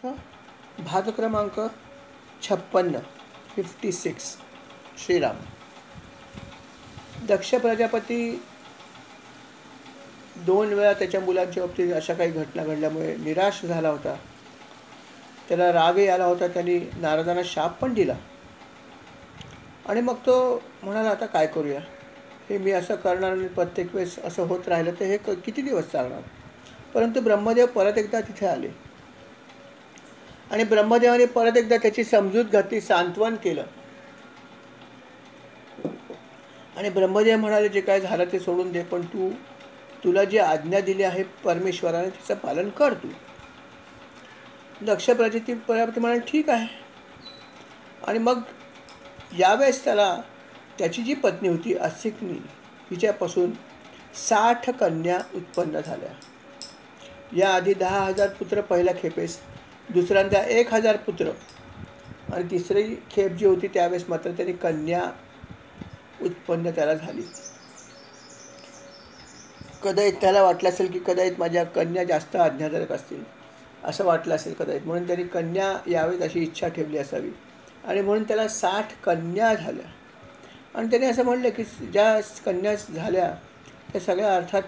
भाग क्रमांक 56 श्रीराम. दक्ष प्रजापती 2 वेळा त्याच्या मुलांच्या बाबतीत अशा काही घटना घडल्यामुळे निराश झाला होता. त्याला रागही आला होता. त्यांनी नारदांना शाप पण दिला आणि मग तो म्हणाला, आता काय करूया, हे मी असं करणार आणि प्रत्येक वेळेस असं होत राहिलं तर हे किती दिवस चालणार. परंतु ब्रह्मदेव परत एकदा तिथे आले आणि ब्रह्मदेवाने परत एकदा त्याची समजूत घातली, सांत्वन केलं आणि ब्रह्मदेव म्हणाले, जे काय झालं ते सोडून दे, पण तुला जी आज्ञा दिली आहे परमेश्वराने तिचं पालन कर तू. दक्ष प्रजापती म्हणाले, ठीक आहे. आणि मग यावेळेस त्याची जी पत्नी होती असिकनी, हिच्यापासून 60 कन्या उत्पन्न झाल्या. याआधी 10,000 पुत्र पहिल्या खेपेस, दुसऱ्यांदा 1,000 पुत्र आणि तिसरी खेप जी होती त्यावेळेस मात्र त्यांनी कन्या उत्पन्न त्याला झाली. कदाचित त्याला वाटलं असेल की कदाचित माझ्या कन्या जास्त आज्ञाधारक असतील, असं वाटलं असेल कदाचित, म्हणून त्यांनी कन्या यावेळेस अशी इच्छा ठेवली असावी आणि म्हणून त्याला 60 कन्या झाल्या. आणि त्याने असं म्हणलं की ज्या कन्या झाल्या त्या सगळ्या अर्थात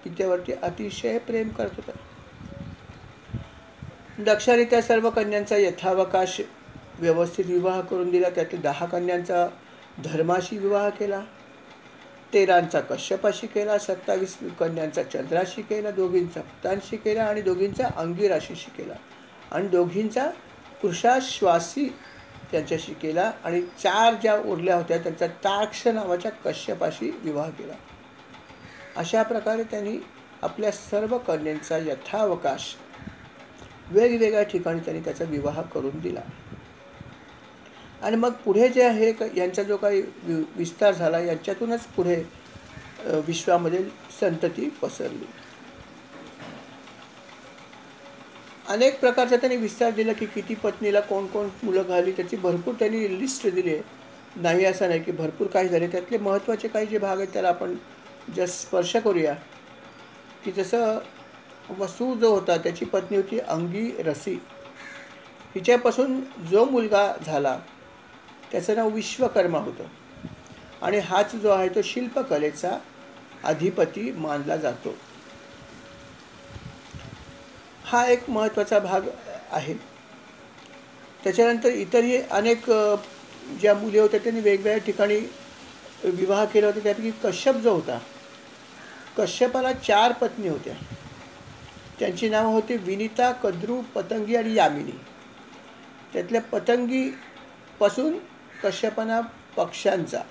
तिच्यावरती अतिशय प्रेम करत होता. दक्षाने त्या सर्व कन्यांचा यथावकाश व्यवस्थित विवाह करून दिला. त्यातील 10 कन्यांचा धर्माशी विवाह केला, 13 कश्यपाशी केला, 27 कन्यांचा चंद्राशी केला, 2 भक्तांशी केला आणि 2 अंगिराशीशी केला आणि 2 पुरुषाश्वासी त्यांच्याशी केला आणि 4 ज्या उरल्या होत्या त्यांचा ताक्ष नावाच्या कश्यपाशी विवाह केला. अशा प्रकारे त्यांनी आपल्या सर्व कन्यांचा यथावकाश वेगवेगळ्या ठिकाणी त्यांनी त्याचा विवाह करून दिला. आणि मग पुढे जे आहे यांचा जो काही विस्तार झाला, यांच्यातूनच पुढे विश्वामध्ये संतती पसरली. अनेक प्रकारचा त्यांनी विस्तार दिला की किती पत्नीला कोण कोण मुलं घाली, त्याची भरपूर त्यांनी लिस्ट दिली आहे. नाही असं नाही की भरपूर काही झाले. त्यातले महत्त्वाचे काही जे भाग आहेत त्याला आपण जस्ट स्पर्श करूया. की जसं वसू जो होता त्याची पत्नी होती अंगिरसी. हिच्यापासून जो मुलगा झाला त्याचं नाव विश्वकर्मा होतं आणि हाच जो आहे तो शिल्पकलेचा अधिपती मानला जातो. हा एक महत्त्वाचा भाग आहे. त्याच्यानंतर इतरही अनेक ज्या मुली होत्या त्यांनी वेगवेगळ्या ठिकाणी विवाह केला होता. त्यापैकी कश्यप जो होता, कश्यपाला 4 पत्नी होत्या. त्यांची नावं होती विनिता, कद्रू, पतंगी आणि यामिनी. त्यातल्या पतंगीपासून कश्यपांना पक्ष्यांचा,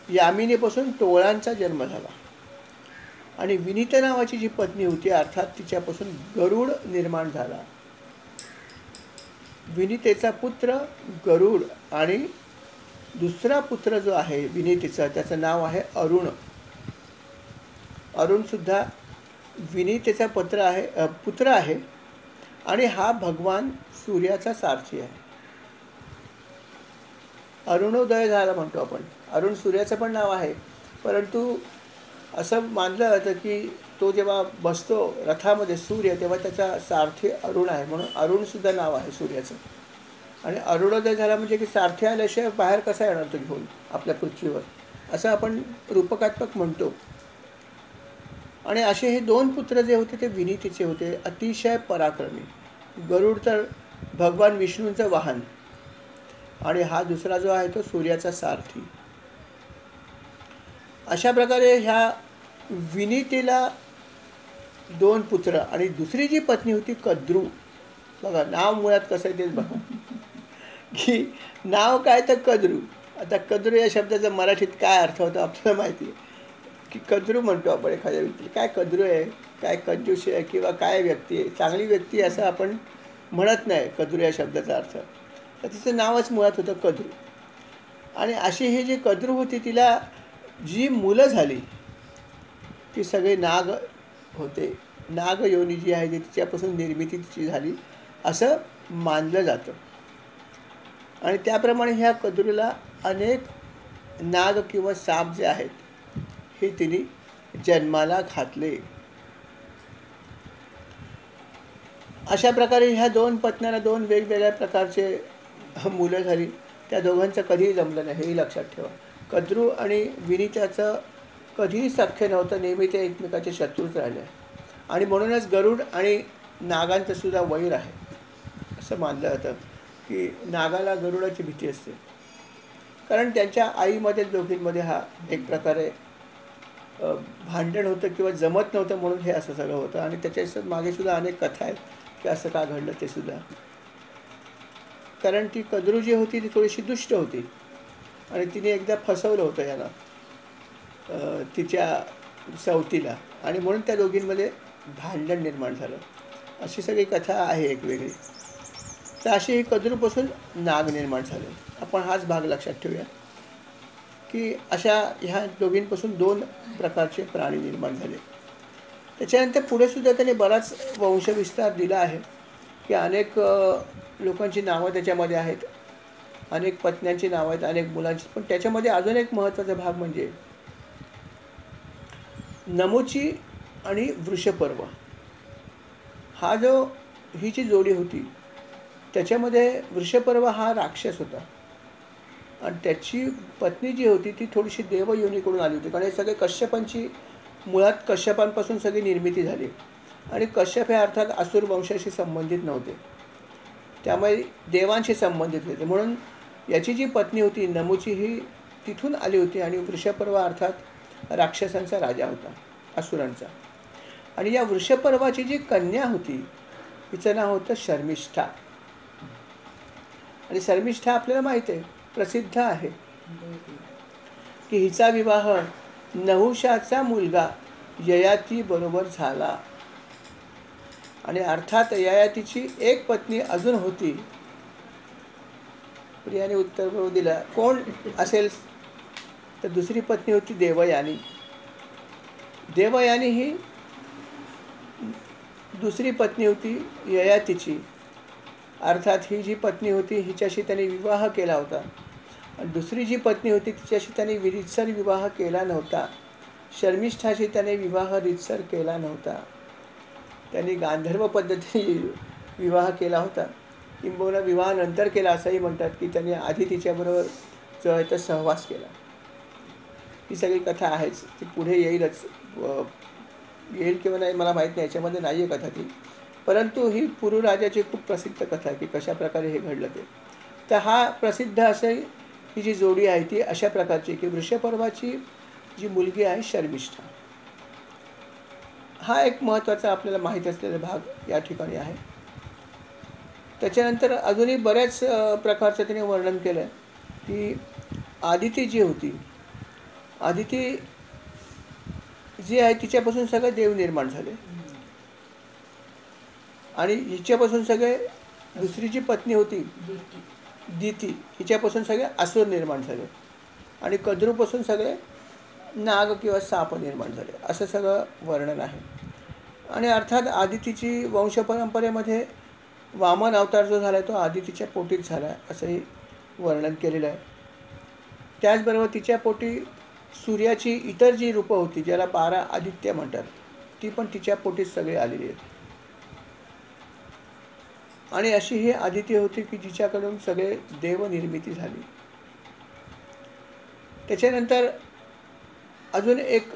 यामिनीपासून टोळांचा जन्म झाला आणि विनिता नावाची जी पत्नी होती अर्थात तिच्यापासून गरुड निर्माण झाला. विनितेचा पुत्र गरुड आणि दुसरा पुत्र जो आहे विनितेचा त्याचं नाव आहे अरुण. अरुणसुद्धा विनितेचा पुत्र आहे आणि हा भगवान सूर्याचा सारथी आहे. अरुणोदय झाला म्हणतो आपण. अरुण सूर्याचं पण नाव आहे, परंतु असं मानलं जातं की तो जेव्हा बसतो रथामध्ये सूर्य तेव्हा त्याचा सारथी अरुण आहे, म्हणून अरुणसुद्धा नाव आहे सूर्याचं. आणि अरुणोदय झाला म्हणजे की सारथी आल्याशिवाय बाहेर कसा येणार तो घेऊन आपल्या पृथ्वीवर, असं आपण रूपकात्मक म्हणतो. आणि असे हे 2 पुत्र जे होते ते विनितीचे होते, अतिशय पराक्रमी. गरुड तर भगवान विष्णूंचं वाहन आणि हा दुसरा जो आहे तो सूर्याचा सारथी. अशा प्रकारे ह्या विनितीला 2 पुत्र आणि दुसरी जी पत्नी होती कद्रू. बघा नाव मुळात कसं आहे तेच बघा की नाव काय तर कद्रू. आता कद्रू या शब्दाचा मराठीत काय अर्थ होतो आपल्याला माहिती आहे की कद्रू म्हणतो आपण एखाद्या व्यक्तीला. काय कद्रू आहे, काय कंजूस आहे किंवा काय व्यक्ती आहे, चांगली व्यक्ती असं आपण म्हणत नाही कद्रू या शब्दाचा अर्थ. तर तिचं नावच मुळात होतं कद्रू. आणि अशी ही जी कद्रू होती तिला जी मुलं झाली ती सगळे नाग होते. नाग योनी जी आहे ती तिच्यापासून निर्मिती तिची झाली असं मानलं जातं. आणि त्याप्रमाणे ह्या कद्रूला अनेक नाग किंवा साप जे आहेत हे तिने जन्माला घातले. अशा प्रकारे ह्या दोन पत्न्यांना दोन वेगवेगळ्या प्रकारचे मुलं झाली. त्या दोघांचं कधीही जमलं नाही, हेही लक्षात ठेवा. कद्रू आणि विनिताचं कधीही सख्य नव्हतं, नेहमी ते एकमेकाचे शत्रूच राहिले. आणि म्हणूनच गरुड आणि नागांचं सुद्धा वैर आहे असं मानलं जातं, की नागाला गरुडाची भीती असते. कारण त्यांच्या आईमध्ये दोघींमध्ये हा एक प्रकारे भांडण होतं किंवा जमत नव्हतं, म्हणून हे असं सगळं होतं. आणि त्याच्या मागे सुद्धा अनेक कथा आहेत की असं का घडलं ते सुद्धा. कारण ती कद्रू जी होती ती थोडीशी दुष्ट होती आणि तिने एकदा फसवलं होतं याला, तिच्या सवतीला, आणि म्हणून त्या दोघींमध्ये भांडण निर्माण झालं. अशी सगळी कथा आहे एक वेगळी. तर अशी ही कद्रूपासून नाग निर्माण झाले. आपण हाच भाग लक्षात ठेवूया की अशा ह्या दोघींपासून दोन प्रकारचे प्राणी निर्माण झाले. त्याच्यानंतर पुढे सुद्धा त्याने बराच वंशविस्तार दिला आहे की अनेक लोकांची नावं त्याच्यामध्ये आहेत, अनेक पत्न्यांची नावं आहेत, अनेक मुलांची. पण त्याच्यामध्ये अजून एक महत्त्वाचा भाग म्हणजे नमुची आणि वृषपर्व हा जो ही जी जोडी होती त्याच्यामध्ये वृषपर्व हा राक्षस होता आणि त्याची पत्नी जी होती ती थोडीशी देवयोनीकडून आली होती. कारण हे सगळे कश्यपांची, मुळात कश्यपांपासून सगळी निर्मिती झाली आणि कश्यप हे अर्थात असुर वंशाशी संबंधित नव्हते, त्यामुळे देवांशी संबंधित होते. म्हणून याची जी पत्नी होती नमुची ही तिथून आली होती आणि वृषपर्व अर्थात राक्षसांचा राजा होता, असुरांचा. आणि या वृषपर्वाची जी कन्या होती तिचं नाव होतं शर्मिष्ठा. आणि शर्मिष्ठा आपल्याला माहीत आहे, प्रसिद्ध आहे की हिचा विवाह नहुषाचा मुलगा ययाती बरोबर झाला. आणि अर्थात ययातीची एक पत्नी अजून होती. प्रियाने उत्तर बरोबर दिला. कोण असेल तर दुसरी पत्नी होती देवयानी. देवयानी ही दुसरी पत्नी होती ययातीची. अर्थात ही जी पत्नी होती हिच्याशी त्याने विवाह केला होता आणि दुसरी जी पत्नी होती तिच्याशी त्याने रीतसर विवाह केला नव्हता. शर्मिष्ठाशी त्याने विवाह रीतसर केला नव्हता. त्यांनी गांधर्व पद्धतीने विवाह केला होता, किंबहुना विवाहानंतर केला असंही म्हणतात की त्यांनी आधी तिच्याबरोबर जो आहे तो सहवास केला. ही सगळी कथा आहेच, ती पुढे येईल किंवा नाही मला माहीत नाही, याच्यामध्ये नाही आहे कथा ती. परंतु ही पुरू राजाची खूप प्रसिद्ध कथा आहे की कशा प्रकारे हे घडलं ते. तर हा प्रसिद्ध असे ही जी जोडी आहे ती अशा प्रकारची की वृषपर्वाची जी मुलगी आहे शर्मिष्ठा, हा एक महत्त्वाचा आपल्याला माहीत असलेला भाग या ठिकाणी आहे. त्याच्यानंतर अजूनही बऱ्याच प्रकारचं तिने वर्णन केलं की आदिती जी होती, आदिती जी आहे तिच्यापासून सगळे देव निर्माण झाले आणि हिच्यापासून सगळे, दुसरी जी पत्नी होती दिती हिच्यापासून सगळे असुर निर्माण झाले आणि कद्रूपासून सगळे नाग किंवा साप निर्माण झाले, असं सगळं वर्णन आहे. आणि अर्थात आदितीची वंशपरंपरेमध्ये वामन अवतार जो झाला आहे तो आदितीच्या पोटीत झाला आहे असंही वर्णन केलेलं आहे. त्याचबरोबर तिच्या पोटी सूर्याची इतर जी रूपं होती ज्याला 12 आदित्य म्हणतात ती पण तिच्या पोटीत सगळी आलेली आहेत. आणि अशी ही आदिती होती की जिच्याकडून सगळे देवनिर्मिती झाली. त्याच्यानंतर अजून एक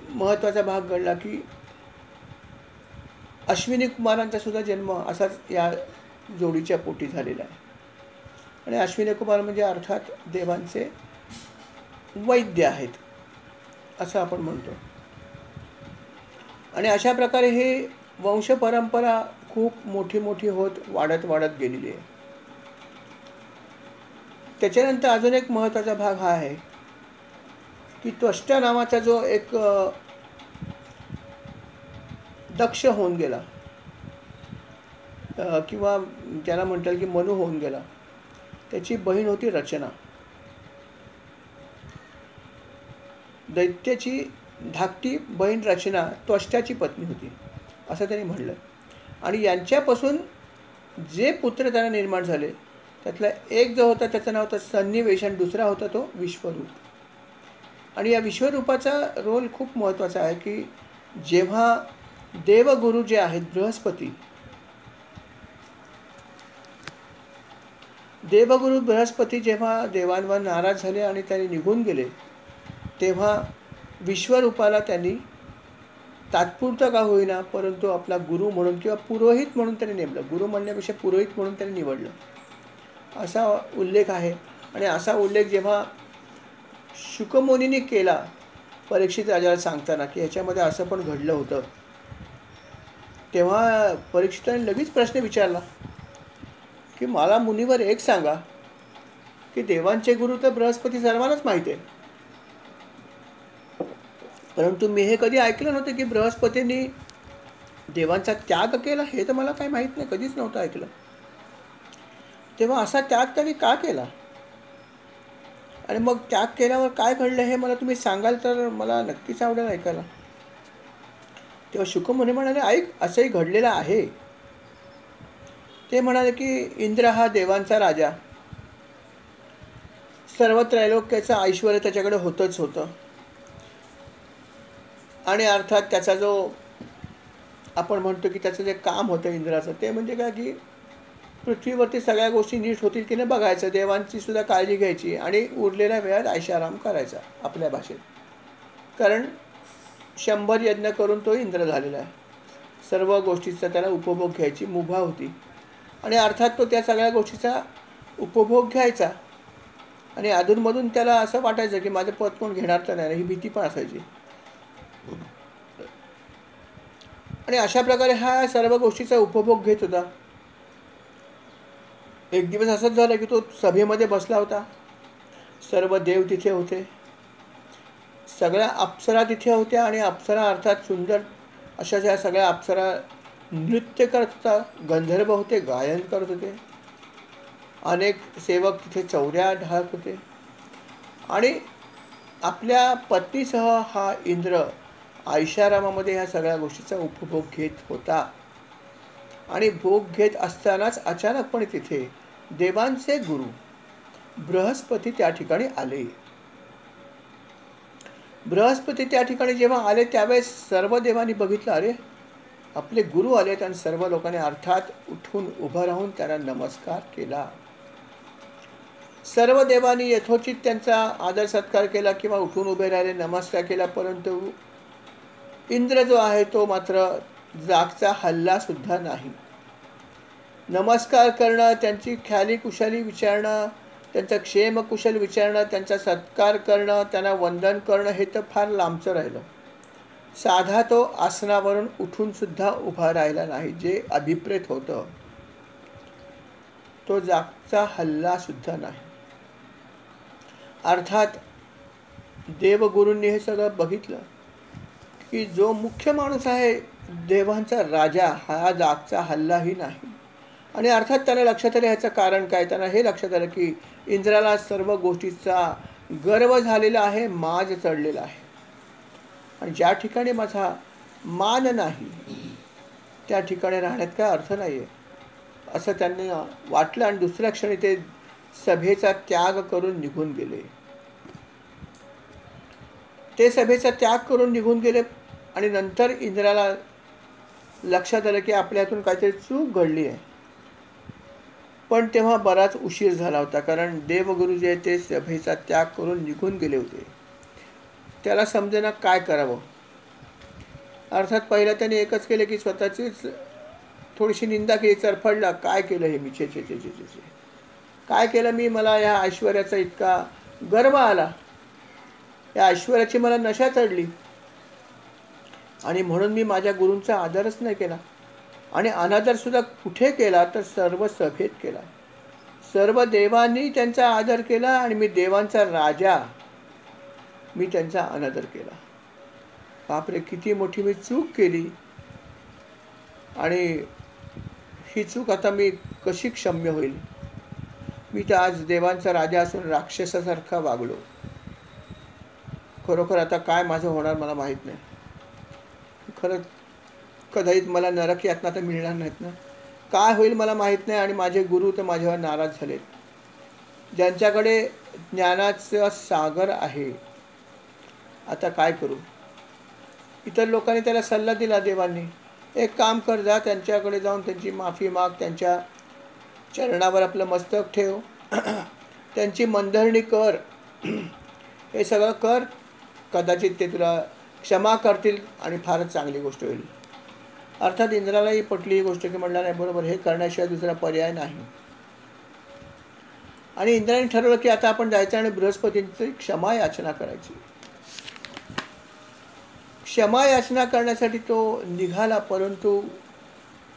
महत्त्वाचा भाग घडला की अश्विनी कुमारांचा सुद्धा जन्म असाच या जोडीच्या पोटी झालेला आहे. आणि अश्विनी कुमार म्हणजे अर्थात देवांचे वैद्य आहेत असं आपण म्हणतो. आणि अशा प्रकारे हे वंशपरंपरा खूप मोठी होत वाढत गेलेली आहे. त्याच्यानंतर अजून एक महत्त्वाचा भाग हा आहे की त्वष्टा नावाचा जो एक दक्ष होऊन गेला किंवा त्याला म्हणता येईल की मनु होऊन गेला, त्याची बहीण होती रचना. दैत्याची धाकटी बहीण रचना त्वष्टाची पत्नी होती असं त्यांनी म्हणलं. आणि यांच्यापासून जे पुत्र त्यांना निर्माण झाले त्यातला एक जो होता त्याचं नाव होतं सन्निवेश आणि दुसरा होता तो विश्वरूप. आणि या विश्वरूपाचा रोल खूप महत्त्वाचा आहे की जेव्हा देवगुरु जे आहेत बृहस्पती देवगुरु बृहस्पती जेव्हा देवांवर नाराज झाले आणि त्यांनी निघून गेले, तेव्हा विश्वरूपाला त्यांनी तात्पुरतं का होईना परंतु आपला गुरु म्हणून किंवा पुरोहित म्हणून त्यांनी नेमलं. गुरु म्हणण्यापेक्षा पुरोहित म्हणून त्यांनी निवडलं, असा उल्लेख आहे. आणि असा उल्लेख जेव्हा शुकमुनीने केला परीक्षित राजाला सांगताना की ह्याच्यामध्ये असं पण घडलं होतं, तेव्हा परीक्षिताने लगेच प्रश्न विचारला की मला मुनीवर एक सांगा की देवांचे गुरु तर बृहस्पती सर्वांनाच माहिती आहे, परंतु मी हे कधी ऐकलं नव्हतं की बृहस्पतींनी देवांचा त्याग केला. हे तर मला काही माहीत नाही, कधीच नव्हतं ऐकलं. तेव्हा असा त्याग त्यांनी का केला आणि मग त्याग केल्यावर काय घडलं हे मला तुम्ही सांगाल तर मला नक्कीच आवडेल ऐकायला. तेव्हा शुकमुनी म्हणाले, ऐक, असंही घडलेलं आहे. ते म्हणाले की इंद्र हा देवांचा राजा, सर्व त्रैलोक्याचं ऐश्वर्य त्याच्याकडे होतंच होतं. आणि अर्थात त्याचा जो आपण म्हणतो की त्याचं जे काम होतं इंद्राचं, ते म्हणजे काय की पृथ्वीवरती सगळ्या गोष्टी नीट होतील की नाही बघायचं, देवांची सुद्धा काळजी घ्यायची आणि उरलेल्या वेळात ऐशाराम करायचा आपल्या भाषेत. कारण 100 यज्ञ करून तो इंद्र झालेला आहे. सर्व गोष्टीचा त्याला उपभोग घ्यायची मुभा होती आणि अर्थात तो त्या सगळ्या गोष्टीचा उपभोग घ्यायचा. आणि अधूनमधून त्याला असं वाटायचं की माझं पद कोण घेणार तर नाही, ही भीती पण असायची. आणि अशा प्रकारे हा सर्व गोष्टीचा उपभोग घेत होता. एक दिवस असंच झालं की तो सभेमध्ये बसला होता. सर्व देव तिथे होते, सगळ्या अप्सरा तिथे होत्या आणि अप्सरा अर्थात सुंदर अशा ज्या सगळ्या अप्सरा नृत्य करत होता, गंधर्व होते, गायन करत होते, अनेक सेवक तिथे चौऱ्या ढाळत होते. आणि आपल्या पत्नीसह हा इंद्र ऐशारामामध्ये ह्या सगळ्या गोष्टीचा उपभोग घेत होता. आणि भोग घेत असतानाच अचानकपणे तिथे देवांचे गुरु बृहस्पती त्या ठिकाणी आले. बृहस्पती त्या ठिकाणी जेव्हा आले त्यावेळेस सर्व देवांनी बघितलं, अरे आपले गुरु आलेत. आणि सर्व लोकांनी अर्थात उठून उभं राहून त्यांना नमस्कार केला. सर्व देवांनी यथोचित त्यांचा आदर सत्कार केला किंवा उठून उभे राहिले, नमस्कार केला. परंतु इंद्र जो आहे तो मात्र जागचा हल्ला सुद्धा नाही. नमस्कार करणं, त्यांची ख्याली कुशाली विचारणं, त्यांचा क्षेम कुशल विचारणं, त्यांचा सत्कार करणं, त्यांना वंदन करणं हे तर फार लांबचं राहिलं. साधा तो आसनावरून उठून सुद्धा उभा राहिला नाही, जे अभिप्रेत होतं. तो जागचा हल्ला सुद्धा नाही. अर्थात देवगुरूंनी हे सगळं बघितलं की जो मुख्य माणूस आहे देवांचा राजा, हा जागचा हल्लाही नाही. आणि अर्थात त्यांना लक्षात आलं ह्याचं कारण काय. त्यांना हे लक्षात आलं की इंद्राला सर्व गोष्टीचा गर्व झालेला आहे, माज चढलेला आहे. आणि ज्या ठिकाणी माझा मान नाही त्या ठिकाणी राहण्यात काय अर्थ नाही आहे असं त्यांना वाटलं. आणि दुसऱ्या क्षणी ते सभेचा त्याग करून निघून गेले. ते सभेचा त्याग करून निघून गेले. आणि नंतर इंद्राला लक्षात आलं की आपल्या हातून काहीतरी चूक घडली आहे. पण तेव्हा बराच उशीर झाला होता, कारण देवगुरु जे ते सभेचा त्याग करून निघून गेले होते. त्याला समजेना काय करावं. अर्थात पहिलं त्याने एकच केलं की स्वतःचीच थोडीशी निंदा केली, चरफडला, काय केलं हे मी, छे छे छे छे छे काय केलं मी, मला या ऐश्वर्याचा इतका गर्व आला, या ऐश्वर्याची मला नशा चढली आणि म्हणून मी माझ्या गुरूंचा आदरच नाही केला. आणि अनादर सुद्धा कुठे केला तर सर्व सभेत केला. सर्व देवांनी त्यांचा आदर केला आणि मी देवांचा राजा, मी त्यांचा अनादर केला. बापरे, किती मोठी मी चूक केली. आणि ही चूक आता मी कशी क्षम्य होईल. मी तर आज देवांचा राजा असून राक्षसासारखा वागलो. खरोखर आता काय माझं होणार मला माहीत नाही. खरं कदाचित मला नरक यातना तर मिळणार नाहीत ना. काय होईल मला माहीत नाही. आणि माझे गुरु तर माझ्यावर नाराज झालेत, ज्यांच्याकडे ज्ञानाचा सागर आहे. आता काय करू. इतर लोकांनी त्याला सल्ला दिला देवांनी, एक काम कर, जा त्यांच्याकडे जाऊन त्यांची माफी माग, त्यांच्या चरणावर आपलं मस्तक ठेव, त्यांची मनधरणी कर, हे सगळं कर. कदाचित ते तुला क्षमा करतील आणि फारच चांगली गोष्ट होईल. अर्थात इंद्रालाही पटली ही गोष्ट, की म्हणला नाही बरोबर, हे करण्याशिवाय दुसरा पर्याय नाही. आणि इंद्राने ठरवलं की आता आपण जायचं आणि बृहस्पतींची क्षमा याचना करायची. क्षमा याचना करण्यासाठी तो निघाला, परंतु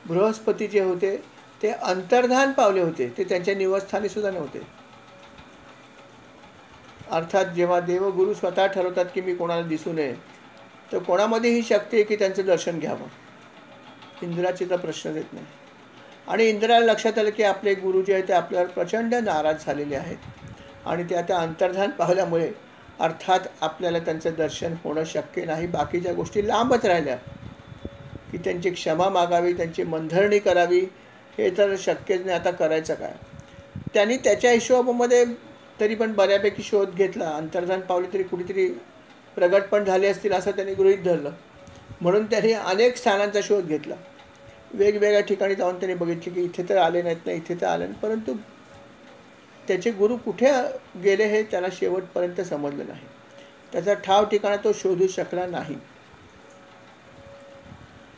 बृहस्पती जे होते ते अंतर्धान पावले होते, ते त्यांच्या निवासस्थानी सुद्धा नव्हते. अर्थात जेव्हा देवगुरु स्वतः ठरवतात की मी कोणाला दिसू नये, तर कोणामध्ये ही शक्ती आहे की त्यांचं दर्शन घ्यावं. इंद्राची तर प्रश्नच येत नाही. आणि इंद्राला लक्षात आलं की आपले गुरु जे आहेत ते आपल्यावर प्रचंड नाराज झालेले आहेत, आणि ते आता अंतर्धान पावल्यामुळे अर्थात आपल्याला त्यांचं दर्शन होणं शक्य नाही. बाकीच्या गोष्टी लांबच राहिल्या, की त्यांची क्षमा मागावी, त्यांची मनधरणी करावी, हे तर शक्यच नाही. आता करायचं काय? त्यांनी त्याच्या हिशोबामध्ये तरी पण बऱ्यापैकी शोध घेतला. अंतर्धान पावले तरी कुठेतरी प्रगट पण झाले असतील असं त्यांनी गृहीत धरलं. म्हणून त्यांनी अनेक स्थानांचा शोध घेतला. वेगवेगळ्या ठिकाणी जाऊन त्यांनी बघितले की इथे तर आले नाहीत ना, इथे तर आले नाही. परंतु त्याचे गुरु कुठे गेले हे त्याला शेवटपर्यंत समजलं नाही. त्याचा ठाव ठिकाणा तो शोधू शकला नाही.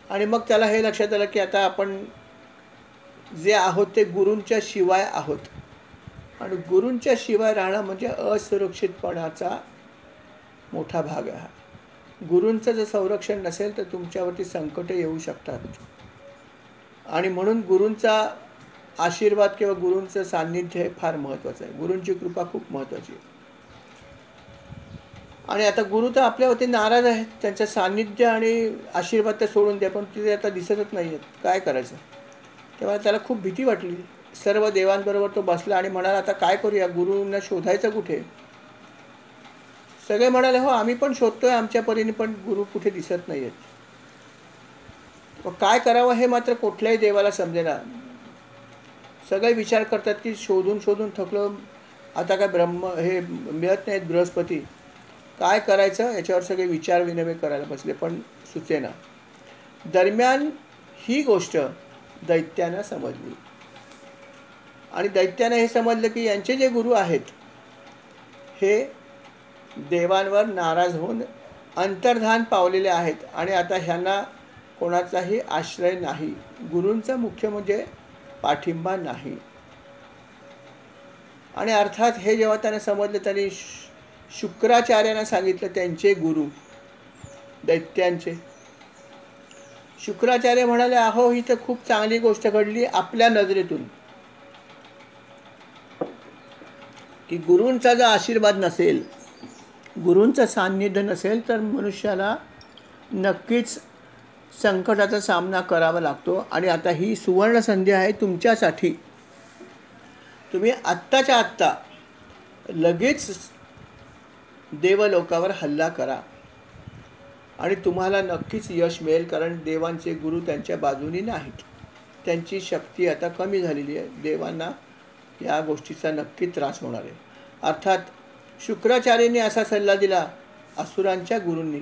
आणि मग त्याला हे लक्षात आलं की आता आपण जे आहोत ते गुरूंच्या शिवाय आहोत, आणि गुरूंच्या शिवाय राहणं म्हणजे असुरक्षितपणाचा मोठा भाग आहे. गुरूंचं जर संरक्षण नसेल तर तुमच्यावरती संकट येऊ शकतात. आणि म्हणून गुरूंचा आशीर्वाद किंवा गुरूंचं सान्निध्य हे फार महत्त्वाचं आहे. गुरूंची कृपा खूप महत्त्वाची आहे. आणि आता गुरु तर आपल्यावरती नाराज आहेत, त्यांचं सान्निध्य आणि आशीर्वाद तर सोडून द्या, पण तिथे आता दिसतच नाही आहेत. काय करायचं? तेव्हा त्याला खूप भीती वाटली. सर्व देवांबरोबर तो बसला आणि म्हणाला आता काय करूया, गुरूंना शोधायचं कुठे? सगळे म्हणाले हो आम्ही पण शोधतोय आमच्या परीने, पण गुरु कुठे दिसत नाही आहेत. काय करावं हे मात्र कुठल्याही देवाला समजेना. सगळे विचार करतात की शोधून शोधून थकलो, आता काय हे मिळत नाहीत बृहस्पती, काय करायचं याच्यावर सगळे विचार विनिमय करायला बसले, पण सुचेना. दरम्यान ही गोष्ट दैत्यानं समजली, आणि दैत्यानं हे समजलं की यांचे जे गुरु आहेत हे देवांवर नाराज होऊन अंतर्धान पावलेले आहेत, आणि आता ह्यांना कोणाचाही आश्रय नाही. गुरूंचा मुख्य म्हणजे पाठिंबा नाही. आणि अर्थात हे जेव्हा त्याने समजलं, त्यांनी शुक्राचार्यांना सांगितलं, त्यांचे गुरु दैत्यांचे. शुक्राचार्य म्हणाले अहो ही तर खूप चांगली गोष्ट घडली आपल्या नजरेतून, की गुरूंचा जर आशीर्वाद नसेल, गुरूंचं सान्निध्य नसेल, तर मनुष्याला नक्कीच संकटाचा सामना करावा लागतो. आणि आता ही सुवर्ण संधी आहे तुमच्यासाठी. तुम्ही आत्ताच्या आत्ता लगेच देवलोकावर हल्ला करा आणि तुम्हाला नक्कीच यश मिळेल, कारण देवांचे गुरु त्यांच्या बाजूनी नाहीत. त्यांची शक्ती आता कमी झालेली आहे. देवांना या गोष्टीचा नक्की त्रास होणार आहे. अर्थात शुक्राचार्यांनी असा सल्ला दिला असुरांच्या गुरूंनी,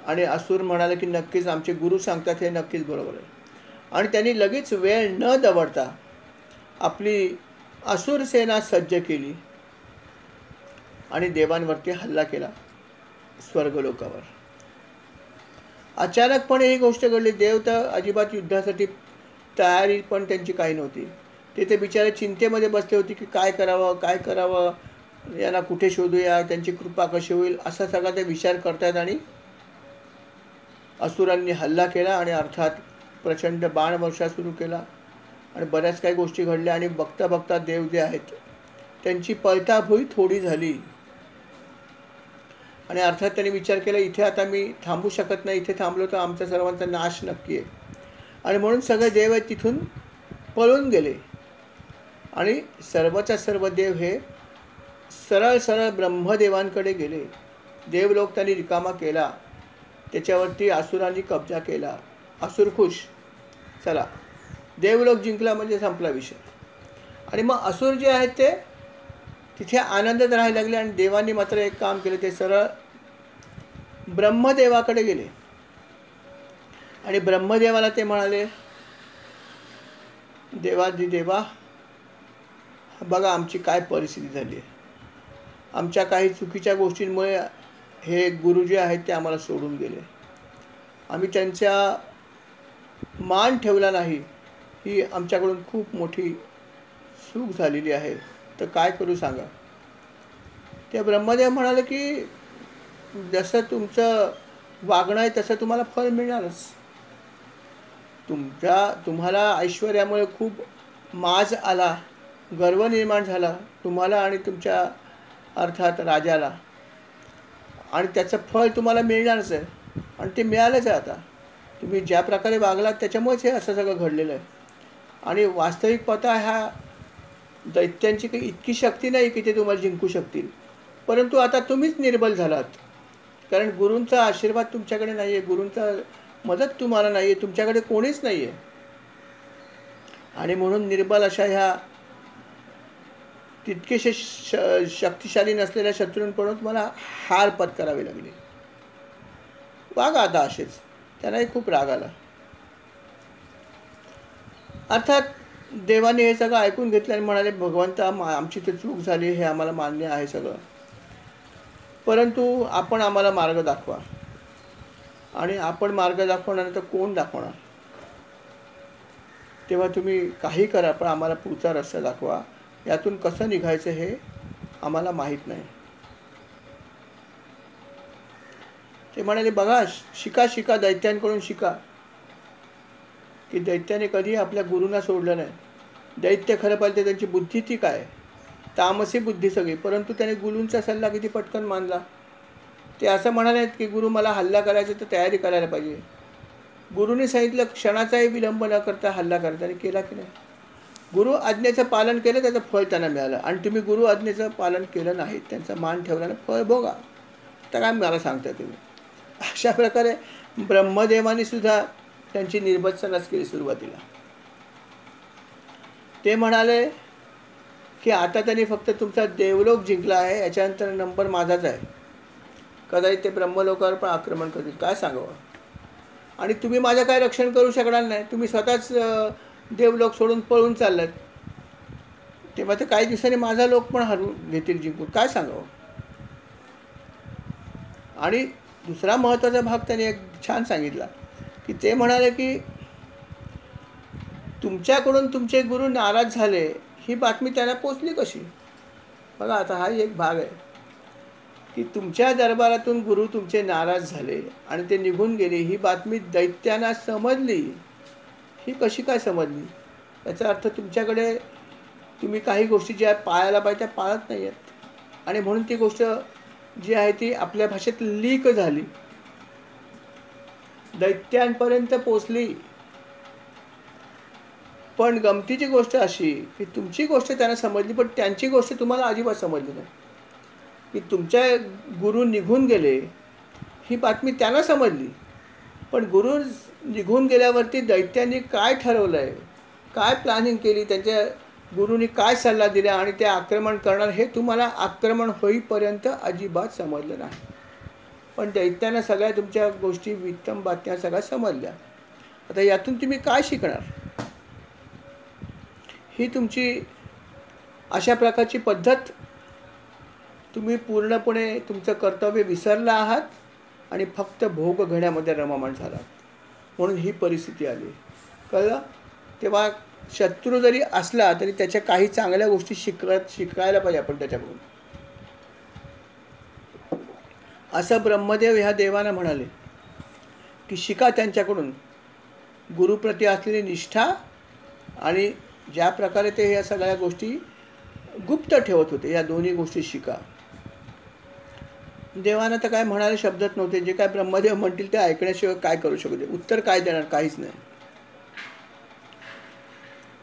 आणि असुर म्हणाले की नक्कीच आमचे गुरु सांगतात हे नक्कीच बरोबर आहे. आणि त्यांनी लगेच वेळ न दवडता आपली असुर सेना सज्ज केली आणि देवांवरती हल्ला केला स्वर्गलोकावर. अचानकपणे ही गोष्ट घडली. देव तर अजिबात युद्धासाठी तयारी पण त्यांची काही नव्हती. ते बिचारे चिंतेमध्ये बसले होते की काय करावं काय करावं, यांना कुठे शोधूया, त्यांची कृपा कशी होईल, असा सगळा ते विचार करतात. आणि असुरांनी हल्ला केला आणि अर्थात प्रचंड बाणवर्षा सुरू केला आणि बऱ्याच काही गोष्टी घडल्या. आणि बघता बघता देव जे आहेत त्यांची पळताभुई थोडी झाली. आणि अर्थात त्यांनी विचार केला इथे आता मी थांबू शकत नाही, इथे थांबलो तर आमचा सर्वांचा नाश नक्की आहे. आणि म्हणून सगळे देव तिथून पळून गेले. आणि सर्वच्या सर्व देव हे सरळ सरळ ब्रह्मदेवांकडे गेले. देवलोक त्यांनी रिकामा केला, त्याच्यावरती असुरांनी कब्जा केला. असुर खुश, चला देवलोक जिंकला म्हणजे संपला विषय. आणि मग असुर जे आहेत ते तिथे आनंदात राहायला लागले. आणि देवांनी मात्र एक काम केले, ते सरळ ब्रह्मदेवाकडे गेले आणि ब्रह्मदेवाला ते म्हणाले देवा बघा आमची काय परिस्थिती झाली आहे. आमच्या काही चुकीच्या गोष्टींमुळे हे गुरु जे आहेत ते आम्हाला सोडून गेले. आम्ही त्यांचा मान ठेवला नाही. ही आमच्याकडून खूप मोठी चूक झालेली आहे. तर काय करू सांगा. ते ब्रह्मदेव म्हणाले की जसं तुमचं वागणं आहे तसं तुम्हाला फळ मिळणारच. तुम्हाला ऐश्वर्यामुळे खूप माज आला, गर्व निर्माण झाला तुम्हाला आणि तुमच्या अर्थात राजाला, आणि त्याचं फळ तुम्हाला मिळणारच आहे. आणि ते मिळालंच आहे. आता तुम्ही ज्या प्रकारे वागलात त्याच्यामुळेच हे असं सगळं घडलेलं आहे. आणि वास्तविक पाहता ह्या दैत्यांची काही इतकी शक्ती नाही की ते तुम्हाला जिंकू शकतील. परंतु आता तुम्हीच निर्बल झालात. कारण गुरूंचा आशीर्वाद तुमच्याकडे नाही आहे, गुरूंचा मदत तुम्हाला नाही आहे, तुमच्याकडे कोणीच नाही आहे. आणि म्हणून निर्बल अशा ह्या तितकेसे शक्तिशाली नसलेल्या शत्रूंकडून तुम्हाला हार पत्करावी लागली. वागा आता असेच. त्यांनाही खूप राग आला. अर्थात देवाने हे सगळं ऐकून घेतलं आणि म्हणाले भगवंता आमची तर चूक झाली, हे आम्हाला मान्य आहे सगळं, परंतु आपण आम्हाला मार्ग दाखवा. आणि आपण मार्ग दाखवणार तर कोण दाखवणार. तेव्हा तुम्ही काही करा पण आम्हाला पुढचा रस्ता दाखवा. यातून कसं निघायचं हे आम्हाला माहीत नाही. ते म्हणाले बघा शिका दैत्यांकडून शिका. की दैत्याने कधी आपल्या गुरूंना सोडलं नाही. दैत्य खरं पाहिजे त्यांची बुद्धी ती काय, तामसी बुद्धी सगळी, परंतु त्याने गुरूंचा सल्ला किती पटकन मानला. ते असं म्हणाले की गुरु मला हल्ला करायचा तर तयारी करायला पाहिजे. गुरुने सांगितलं क्षणाचाही विलंब न करता हल्ला करा. त्याने केला की नाही. गुरु आज्ञेचं पालन केलं त्याचं फळ त्यांना मिळालं. आणि तुम्ही गुरु आज्ञेचं पालन केलं नाही, त्यांचा मान ठेवल्यानं फळ भोगा. तर काय मला सांगता तुम्ही. अशा प्रकारे ब्रह्मदेवानी सुद्धा त्यांची निर्भत्सनाच केली सुरुवातीला. ते म्हणाले की आता त्यांनी फक्त तुमचा देवलोक जिंकला आहे, याच्यानंतर नंबर माझाच आहे. कदाचित ते ब्रह्मलोकावर पण आक्रमण करतील. काय सांगावं. आणि तुम्ही माझं काय रक्षण करू शकणार नाही. तुम्ही स्वतःच देवलोक सोडून पळून चाललात. तेव्हा तर काही दिवसांनी माझा लोक पण हरवून घेतील जिंकून. काय सांगावं. आणि दुसरा महत्त्वाचा भाग त्याने एक छान सांगितला की ते म्हणाले की तुमच्याकडून तुमचे गुरु नाराज झाले, ही बातमी त्याला पोचली कशी. बघा आता हा एक भाग आहे की तुमच्या दरबारातून गुरु तुमचे नाराज झाले आणि ते निघून गेले, ही बातमी दैत्यांना समजली. ही कशी काय समजली. याचा अर्थ तुमच्याकडे तुम्ही काही गोष्टी ज्या पाळायला पाहिजे त्या पाळत नाही आहेत. आणि म्हणून ती गोष्ट जी आहे ती आपल्या भाषेत लीक झाली, दैत्यांपर्यंत पोचली. पण गमतीची गोष्ट अशी की तुमची गोष्ट त्यांना समजली, पण त्यांची गोष्ट तुम्हाला अजिबात समजली नाही. की तुमच्या गुरु निघून गेले ही बातमी त्यांना समजली, पण गुरु निघून गेल्यावरती दैत्यांनी काय ठरवलं आहे, काय प्लॅनिंग केली, त्यांच्या गुरूंनी काय सल्ला दिला आणि ते आक्रमण करणार हे तुम्हाला आक्रमण होईपर्यंत अजिबात समजलं नाही. पण दैत्यांना सगळ्या तुमच्या गोष्टी वित्तम बातम्या सगळ्या समजल्या. आता यातून तुम्ही काय शिकणार. ही तुमची अशा प्रकारची पद्धत, तुम्ही पूर्णपणे तुमचं कर्तव्य विसरला आहात आणि फक्त भोग घेण्यामध्ये रममाण झालात. म्हणून ही परिस्थिती आली. कळलं. तेव्हा शत्रू जरी असला तरी त्याच्या काही चांगल्या गोष्टी शिकायला पाहिजे आपण त्याच्याकडून. असं ब्रह्मदेव ह्या देवानं म्हणाले की शिका त्यांच्याकडून गुरुप्रती असलेली निष्ठा, आणि ज्या प्रकारे ते ह्या सगळ्या गोष्टी गुप्त ठेवत होते या दोन्ही गोष्टी शिका. देवानं तर काय म्हणाले शब्दच नव्हते. जे काय ब्रह्मदेव म्हणतील ते ऐकण्याशिवाय काय करू शकते. उत्तर काय देणार, काहीच नाही.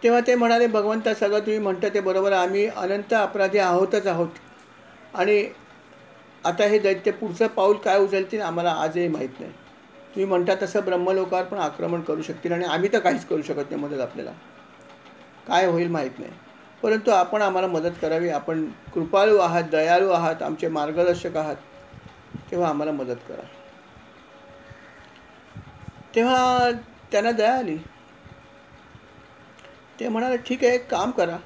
तेव्हा ते म्हणाले भगवंता सगळं तुम्ही म्हणता ते बरोबर, आम्ही अनंत अपराधी आहोतच आहोत. आणि आता हे दैत्य पुढचं पाऊल काय उचलतील आम्हाला आजही माहीत नाही. तुम्ही म्हणता तसं ब्रह्मलोकावर पण आक्रमण करू शकतील आणि आम्ही तर काहीच करू शकत नाही. मदत आपल्याला काय होईल माहीत नाही. परंतु आपण आम्हाला मदत करावी. आपण कृपाळू आहात, दयाळू आहात, आमचे मार्गदर्शक आहात, तेव्हा आम्हाला मदत करा. तेव्हा त्यांना दया आली. ते म्हणाले ठीक आहे, एक काम करा,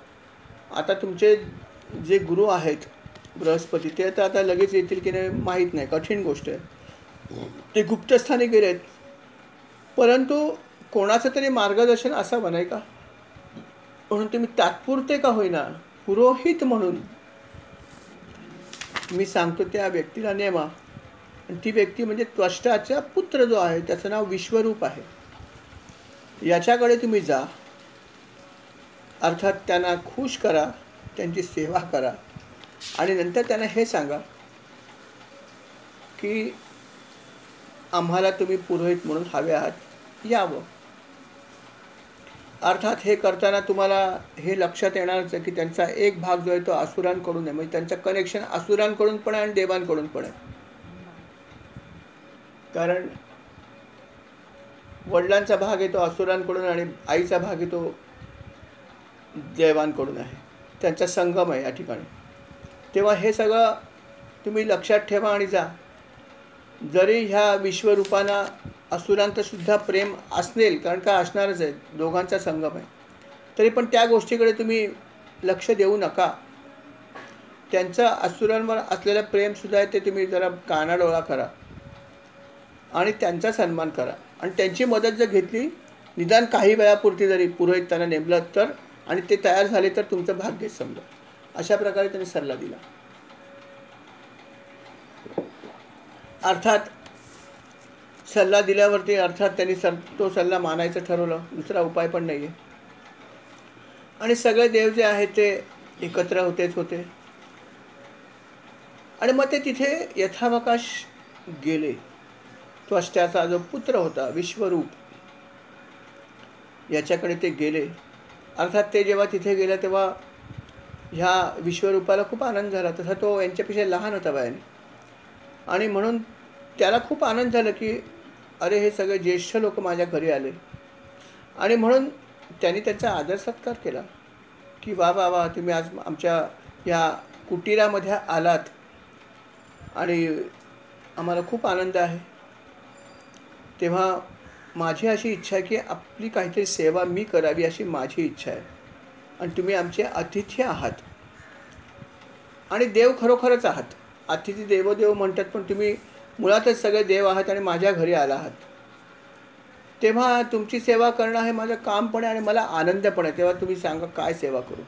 आता तुमचे जे गुरु आहेत बृहस्पती ते तर आता लगेच येतील की नाही माहीत नाही, कठीण गोष्ट आहे. ते गुप्तस्थानी गेलेत, परंतु कोणाचं तरी मार्गदर्शन असावं नाही का, म्हणून तुम्ही तात्पुरते का होईना पुरोहित म्हणून मी सांगतो त्या व्यक्तीला नेमा. आणि ती व्यक्ती म्हणजे त्वष्टाचा पुत्र जो आहे त्याचं नाव विश्वरूप आहे. याच्याकडे तुम्ही जा, अर्थात त्यांना खुश करा, त्यांची सेवा करा आणि नंतर त्यांना हे सांगा की आम्हाला तुम्ही पुरोहित म्हणून हवे आहात, यावं. अर्थात हे करताना तुम्हाला हे लक्षात येणारच आहे की त्यांचा एक भाग जो आहे तो असुरांकडून आहे, म्हणजे त्यांचं कनेक्शन असुरांकडून पण आहे आणि देवांकडून पण आहे. कारण वडिलांचा भाग आहे तो असुरांकडून आणि आईचा भाग आहे तो देवांकडून आहे, त्यांचा संगम आहे या ठिकाणी. तेव्हा हे सगळं तुम्ही लक्षात ठेवा आणि जा. जरी ह्या विश्वरूपांना असुरांचं सुद्धा प्रेम असेल, कारण का असणारच आहे, दोघांचा संगम आहे, तरी पण त्या गोष्टीकडे तुम्ही लक्ष देऊ नका. त्यांचं असुरांवर असलेलं प्रेमसुद्धा आहे ते तुम्ही जरा कानाडोळा करा आणि त्यांचा सन्मान करा. आणि त्यांची मदत जर घेतली, निदान काही वेळापुरती जरी पुरोहित त्यांना नेमलं तर, आणि ते तयार झाले तर तुमचं भाग्य समजा. अशा प्रकारे त्यांनी सल्ला दिला. अर्थात सल्ला दिल्यावरती अर्थात त्यांनी तो सल्ला मानायचं ठरवलं, दुसरा उपाय पण नाही आहे. आणि सगळे देव जे आहेत ते एकत्र होते आणि मग ते तिथे यथावकाश गेले. त्वष्ट्याचा जो पुत्र होता विश्वरूप, याच्याकडे ते गेले. अर्थात ते जेव्हा तिथे गेले तेव्हा ह्या विश्वरूपाला खूप आनंद झाला. तसा तो यांच्यापेक्षा लहान होता वयाने, आणि म्हणून त्याला खूप आनंद झाला की अरे हे सगळे ज्येष्ठ लोक माझ्या घरी आले. आणि म्हणून त्यांनी त्याचा आदर सत्कार केला की वा वा वा, तुम्ही आज आमच्या या कुटीरामध्ये आलात आणि आम्हाला खूप आनंद आहे. तेव्हा माझी अशी इच्छा आहे की आपली काहीतरी सेवा मी करावी, अशी माझी इच्छा आहे. आणि तुम्ही आमचे अतिथी आहात आणि देव खरोखरच आहात. अतिथी देवदेव म्हणतात, पण तुम्ही मुळातच सगळे देव आहात आणि माझ्या घरी आला आहात. तेव्हा तुमची सेवा करणं हे माझं काम पण आहे आणि मला आनंद पण आहे. तेव्हा तुम्ही सांगा काय सेवा करू.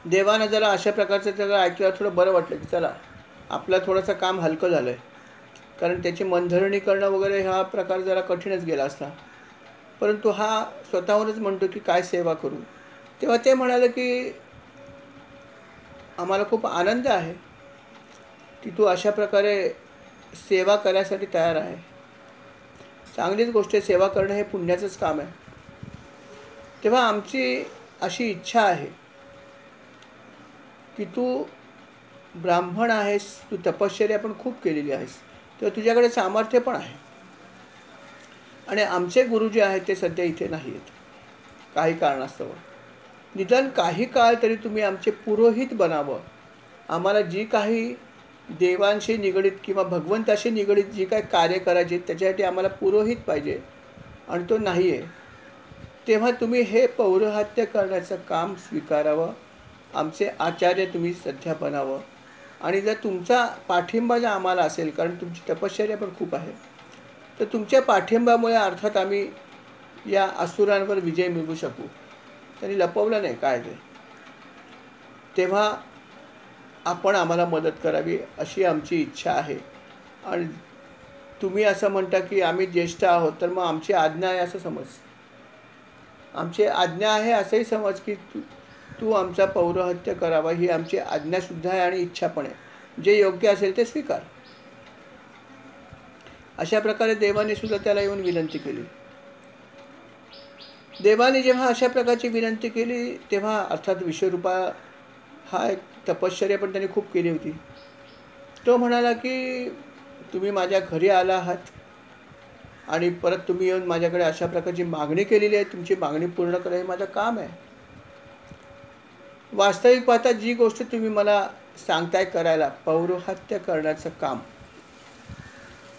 देवानं जरा अशा प्रकारचं त्याला ऐकल्यावर थोडं बरं वाटलं की चला आपलं थोडंसं काम हलकं झालं आहे. कारण त्याची मनधरणी करणं वगैरे हा प्रकार जरा कठीणच गेला असता, परंतु हा स्वतःहूनच म्हणतो की काय सेवा करू. तेव्हा ते म्हणाले की आम्हाला खूप आनंद आहे की तू अशा प्रकारे सेवा करायसाठी तयार आहे. चांगलीच गोष्ट आहे, सेवा करणं हे पुण्याचंच काम आहे. तेव्हा आमची अशी इच्छा आहे की तू ब्राह्मण आहेस, तू तपश्चर्या पण खूप केलेली आहेस, तेव्हा तुझ्याकडे सामर्थ्य पण आहे. आणि आमचे गुरु जे आहेत ते सध्या इथे नाही आहेत काही कारणास्तव. निदान काही काळ तरी तुम्ही आमचे पुरोहित बनावं. आम्हाला जी काही देवांशी निगडीत किंवा भगवंताशी निगडीत जी काही कार्य करायची त्याच्यासाठी आम्हाला पुरोहित पाहिजे आणि तो नाही आहे. तेव्हा तुम्ही हे पौरोहित्य करण्याचं काम स्वीकारावं. आमचे आचार्य तुम्ही सध्या बनावं. आणि जर तुमचा पाठिंबा जर आम्हाला असेल, कारण तुमची तपश्चर्या पण खूप आहे, तर तुमच्या पाठिंब्यामुळे अर्थात आम्ही या असुरांवर विजय मिळवू शकू. त्यांनी लपवलं नाही काय ते. तेव्हा आपण आम्हाला मदत करावी अशी आमची इच्छा आहे. आणि तुम्ही असं म्हणता की आम्ही ज्येष्ठ आहोत, तर मग आमची आज्ञा आहे असं समज. आमची आज्ञा आहे असंही समज की तू आमचा पौरोहित्य करावा ही आमची आज्ञासुद्धा आहे आणि इच्छा पण आहे. जे योग्य असेल ते स्वीकार. अशा प्रकारे देवाने सुद्धा त्याला येऊन विनंती केली. देवाने जेव्हा अशा प्रकारची विनंती केली तेव्हा अर्थात विश्वरूपा हा एक तपश्चर्या पण त्याने खूप केली होती. तो म्हणाला की तुम्ही माझ्या घरी आला आहात आणि परत तुम्ही येऊन माझ्याकडे अशा प्रकारची मागणी केलेली आहे, तुमची मागणी पूर्ण करणं हे माझं काम आहे. वास्तविक पाहता जी गोष्ट तुम्ही मला सांगताय करायला, पौरोहित्य करण्याचं काम,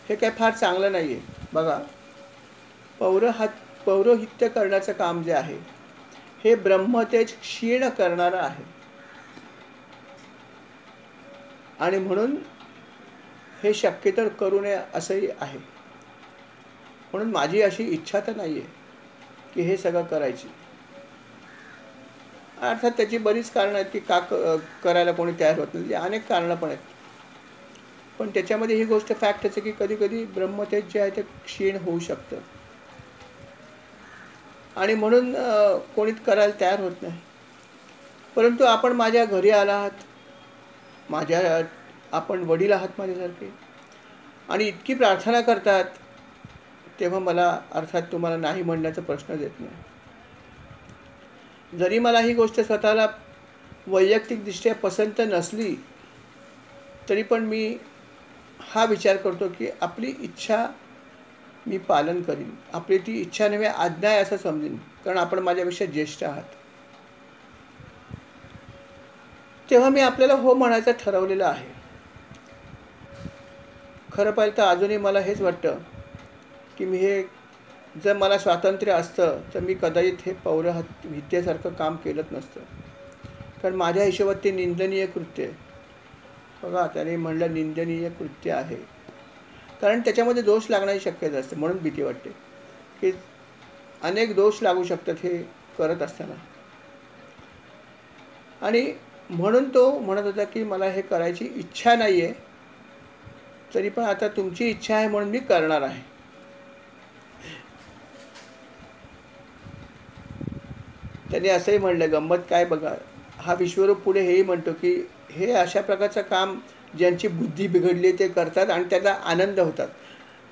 हे काय फार चांगलं नाही आहे. बघा, पौरोहित्य करण्याचं काम जे आहे हे ब्रह्मतेज क्षीण करणारं आहे. आणि म्हणून हे शक्य तर करू नये असंही आहे. म्हणून माझी अशी इच्छा तर नाही आहे की हे सगळं करायची. अर्थात त्याची बरीच कारणं आहेत की का करायला कोणी तयार होत नाही. अनेक कारणं पण आहेत. पण त्याच्यामध्ये ही गोष्ट फॅक्टच आहे की कधी कधी ब्रह्मतेज जे आहे ते क्षीण होऊ शकतं. आणि म्हणून कोणीच करायला तयार होत नाही. परंतु आपण माझ्या घरी आलात, आपण वडील आहात माझ्यासारखे, आणि इतकी प्रार्थना करतात, तेव्हा मला अर्थात तुम्हाला नाही म्हणण्याचा प्रश्नच येत नाही. जरी मला ही गोष्ट स्वतःला वैयक्तिकदृष्ट्या पसंत नसली तरी पण मी हा विचार करतो की आपली इच्छा मी पालन करीन. आपली ती इच्छा नव्हे आज्ञा आहे असं समजेन, कारण आपण माझ्यापेक्षा ज्येष्ठ आहात. तेव्हा मी आपल्याला हो म्हणायचं ठरवलेलं आहे. खरं पाहिलं तर अजूनही मला हेच वाटतं की जर मला स्वातंत्र्य असतं तर मी कदाचित हे पौरोहित्यासारखं काम केलंच नसतं. कारण माझ्या हिशोबात ते निंदनीय कृत्य आहे. बघा, त्याने म्हणलं निंदनीय कृत्य आहे, कारण त्याच्यामध्ये दोष लागण्याची शक्यता असते. म्हणून भीती वाटते की अनेक दोष लागू शकतात हे करत असताना. आणि म्हणून तो म्हणत होता की मला हे करायची इच्छा नाही आहे, तरी पण आता तुमची इच्छा आहे म्हणून मी करणार आहे. त्याने असंही म्हणलं, गंमत काय बघा, हा विश्वरूप पुढे हेही म्हणतो की हे अशा प्रकारचं काम ज्यांची बुद्धी बिघडली ते करतात आणि त्याला आनंद होतात.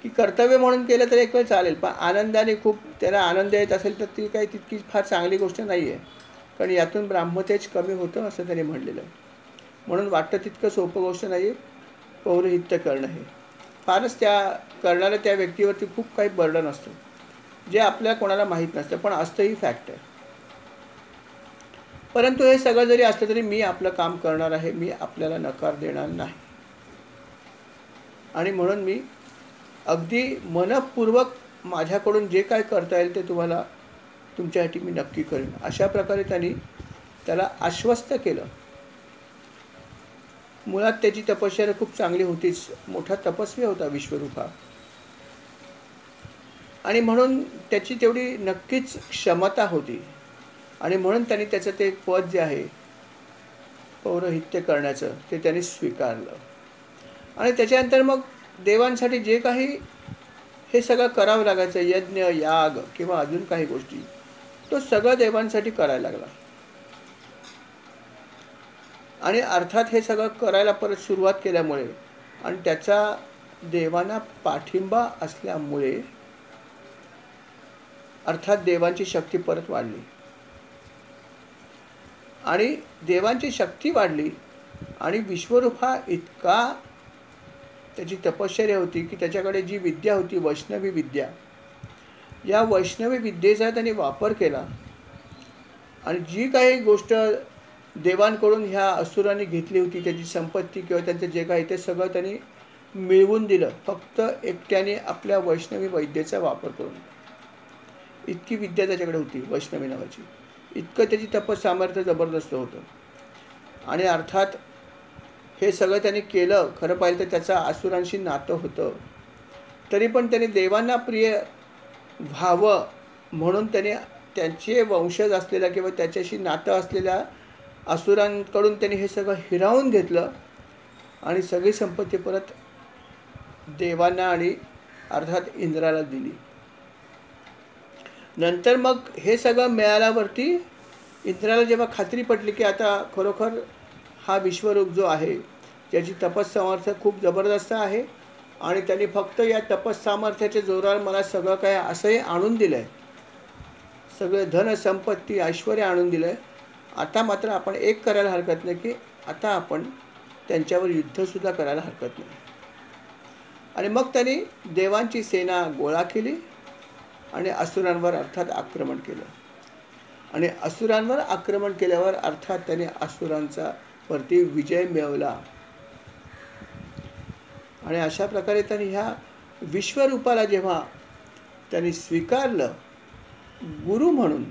की कर्तव्य म्हणून केलं तर एक वेळ चालेल, पण आनंदाने खूप त्याला आनंद येत असेल तर ती काही तितकी फार चांगली गोष्ट नाही आहे. कारण यातून ब्राह्मतेज कमी होतं असं त्याने म्हणलेलं आहे. म्हणून वाटतं तितकं सोपं गोष्ट नाही आहे पौरोहित्य करणं. हे फारच करणाऱ्या त्या व्यक्तीवरती खूप काही बर्डन असतं जे आपल्याला कोणाला माहीत नसतं, पण असतं ही फॅक्ट आहे. परंतु हे सगळं जरी असलं तरी मी आपलं काम करणार आहे. मी आपल्याला नकार देणार नाही. आणि म्हणून मी अगदी मनपूर्वक माझ्याकडून जे काय करता येईल ते तुम्हाला तुमच्यासाठी मी नक्की करेन. अशा प्रकारे त्यांनी त्याला आश्वस्त केलं. मुळात त्याची तपश्चर्या खूप चांगली होतीच. मोठा तपस्वी होता विश्वरूप हा. आणि म्हणून त्याची तेवढी नक्कीच क्षमता होती. आणि म्हणून त्यांनी त्याचं ते पद जे आहे पौरोहित्य करण्याचं ते त्यांनी स्वीकारलं. आणि त्याच्यानंतर मग देवांसाठी जे काही हे सगळं करावं लागायचं, यज्ञ याग किंवा अजून काही गोष्टी, तो सगळं देवांसाठी करायला लागला. आणि अर्थात हे सगळं करायला परत सुरुवात केल्यामुळे आणि त्याचा देवांना पाठिंबा असल्यामुळे अर्थात देवांची शक्ती परत वाढली. आणि देवांची शक्ती वाढली आणि विश्वरूप हा इतका त्याची तपश्चर्या होती की त्याच्याकडे जी विद्या होती वैष्णवी विद्या, या वैष्णवी विद्येचा त्यांनी वापर केला. आणि जी काही गोष्ट देवांकडून ह्या असुरांनी घेतली होती, त्याची संपत्ती किंवा त्यांचं जे काही ते सगळं त्यांनी मिळवून दिलं फक्त एकट्याने आपल्या वैष्णवी विद्येचा वापर करून. इतकी विद्या त्याच्याकडे होती वैष्णवी नावाची. इतकं त्याची तपसामर्थ्य जबरदस्त होतं. आणि अर्थात हे सगळं त्याने केलं. खरं पाहिलं तर त्याचं असुरांशी नातं होतं, तरी पण त्याने देवांना प्रिय व्हावं म्हणून त्याने त्यांचे वंशज असलेल्या किंवा त्याच्याशी नातं असलेल्या असुरांकडून त्यांनी हे सगळं हिरावून घेतलं आणि सगळी संपत्ती परत देवांना आणि अर्थात इंद्राला दिली. नंतर मग हे सगळं मिळाल्यावरती इंद्राला जेव्हा खात्री पटली की आता खरोखर हा विश्वरूप जो आहे त्याची तपस्सामर्थ्य खूप जबरदस्त आहे आणि त्यांनी फक्त या तपस्सामर्थ्याच्या जोरावर मला सगळं काय असंही आणून दिलं आहे, सगळे धन संपत्ती ऐश्वर आणून दिलं आहे. आता मात्र आपण एक करायला हरकत नाही की आता आपण त्यांच्यावर युद्धसुद्धा करायला हरकत नाही. आणि मग त्यांनी देवांची सेना गोळा केली आणि असुरांवर अर्थात आक्रमण केलं. आणि असुरांवर आक्रमण केल्यावर अर्थात त्याने असुरांचा वरती विजय मिळवला. आणि अशा प्रकारे त्यांनी ह्या विश्वरूपाला जेव्हा त्यांनी स्वीकारलं गुरु म्हणून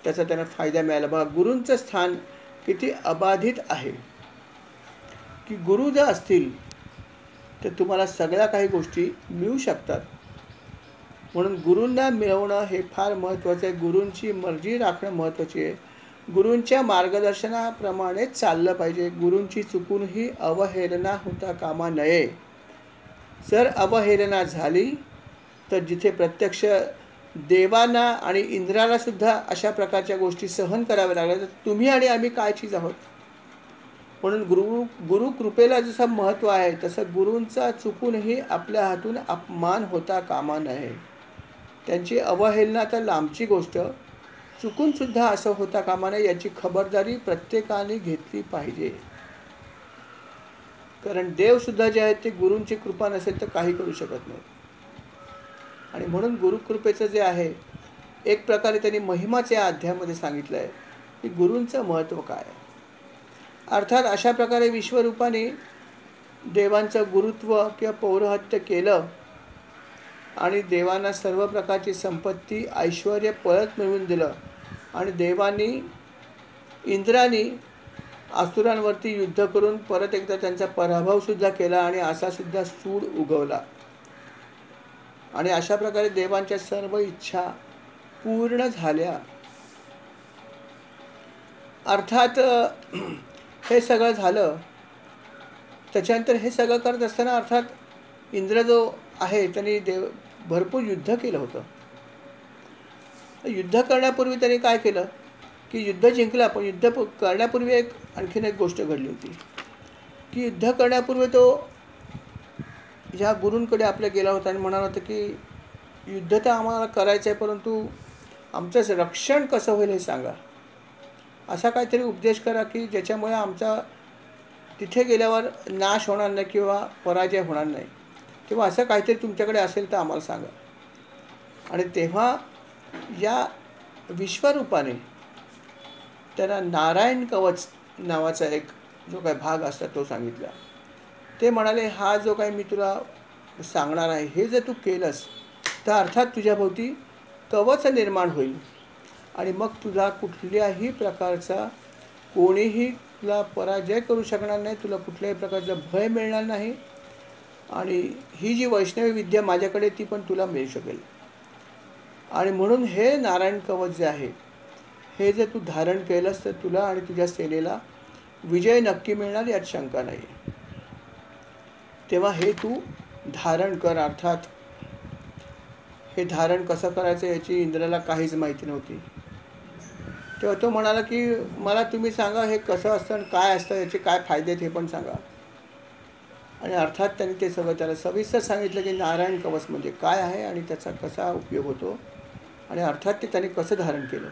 त्याचा त्यांना फायदा मिळाला. बघा गुरूंचं स्थान किती अबाधित आहे, की गुरु जर असतील तर तुम्हाला सगळ्या काही गोष्टी मिळू शकतात. म्हणून गुरूंना मिळवणं हे फार महत्त्वाचं आहे. गुरूंची मर्जी राखणं महत्त्वाची आहे. गुरूंच्या मार्गदर्शनाप्रमाणेच चाललं पाहिजे. गुरूंची चुकूनही अवहेलना होता कामा नये. जर अवहेलना झाली तर जिथे प्रत्यक्ष देवांना आणि इंद्राला सुद्धा अशा प्रकारच्या गोष्टी सहन कराव्या लागल्या, तर तुम्ही आणि आम्ही काय चीज आहोत. म्हणून गुरु कृपेला जसं महत्त्व आहे, तसं गुरूंचा चुकूनही आपल्या हातून अपमान होता कामा नये. त्यांची अवहेलना तर लांबची गोष्ट, चुकूनसुद्धा असं होता कामा नये याची खबरदारी प्रत्येकाने घेतली पाहिजे. कारण देवसुद्धा जे आहेत ते गुरूंची कृपा नसेल तर काही करू शकत नाही. आणि म्हणून गुरुकृपेचं जे आहे, एक प्रकारे त्यांनी महिमाच या अध्यायामध्ये सांगितलं आहे की गुरूंचं महत्त्व काय आहे. अर्थात अशा प्रकारे विश्वरूपाने देवांचं गुरुत्व किंवा पौरोहित्य केलं आणि देवांना सर्व प्रकारची संपत्ती ऐश्वर परत मिळवून दिलं. आणि देवांनी इंद्राने असुरांवरती युद्ध करून परत एकदा त्यांचा पराभवसुद्धा केला आणि असासुद्धा सूड उगवला. आणि अशा प्रकारे देवांच्या सर्व इच्छा पूर्ण झाल्या. अर्थात हे सगळं झालं. त्याच्यानंतर हे सगळं करत असताना अर्थात इंद्र जो आहे त्यांनी भरपूर युद्ध केलं होतं. युद्ध करण्यापूर्वी त्यांनी काय केलं की युद्ध जिंकला, पण युद्ध करण्यापूर्वी आणखीन एक गोष्ट घडली होती की युद्ध करण्यापूर्वी तो ह्या गुरूंकडे आपल्या गेला होता आणि म्हणाला होता की युद्ध तर आम्हाला करायचं आहे, परंतु आमचं रक्षण कसं होईल हे सांगा. असा काहीतरी उपदेश करा की ज्याच्यामुळे आमचा तिथे गेल्यावर नाश होणार नाही किंवा पराजय होणार नाही. तेव्हा असं काहीतरी तुमच्याकडे असेल तर आम्हाला सांगा. आणि तेव्हा या विश्वरूपाने त्यांना नारायण कवच नावाचा एक जो काही भाग असतात तो सांगितला. ते म्हणाले, हा जो काही मी तुला सांगणार आहे हे जर तू केलंस तर अर्थात तुझ्याभोवती कवच निर्माण होईल आणि मग तुला कुठल्याही प्रकारचा कोणीही तुला पराजय करू शकणार नाही. तुला कुठल्याही प्रकारचं भय मिळणार नाही. आणि ही जी वैष्णवी विद्या माझ्याकडे ती पण तुला मिळू शकेल. आणि म्हणून हे नारायण कवच जे आहे हे जर तू धारण केलंस तर तुला आणि तुझ्या सेनेला विजय नक्की मिळणार, यात शंका नाही. तेव्हा हे तू धारण कर. अर्थात हे धारण कसं करायचं याची इंद्राला काहीच माहिती नव्हती. तेव्हा तो म्हणाला की मला तुम्ही सांगा हे कसं असतं आणि काय असतं, याचे काय फायदे आहेत हे पण सांगा. आणि अर्थात त्यांनी ते सगळं त्याला सविस्तर सांगितलं की नारायण कवच म्हणजे काय आहे आणि त्याचा कसा उपयोग होतो आणि अर्थात ते त्यांनी कसं धारण केलं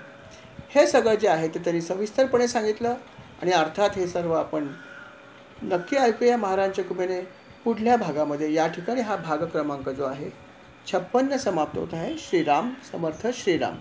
हे सगळं जे आहे ते त्यांनी सविस्तरपणे सांगितलं. आणि अर्थात हे सर्व आपण नक्की ऐकूया महाराजांच्या कृपेने पुढल्या भागामध्ये. या ठिकाणी हा भाग क्रमांक जो आहे 56 समाप्त होत आहे. श्रीराम समर्थ. श्रीराम.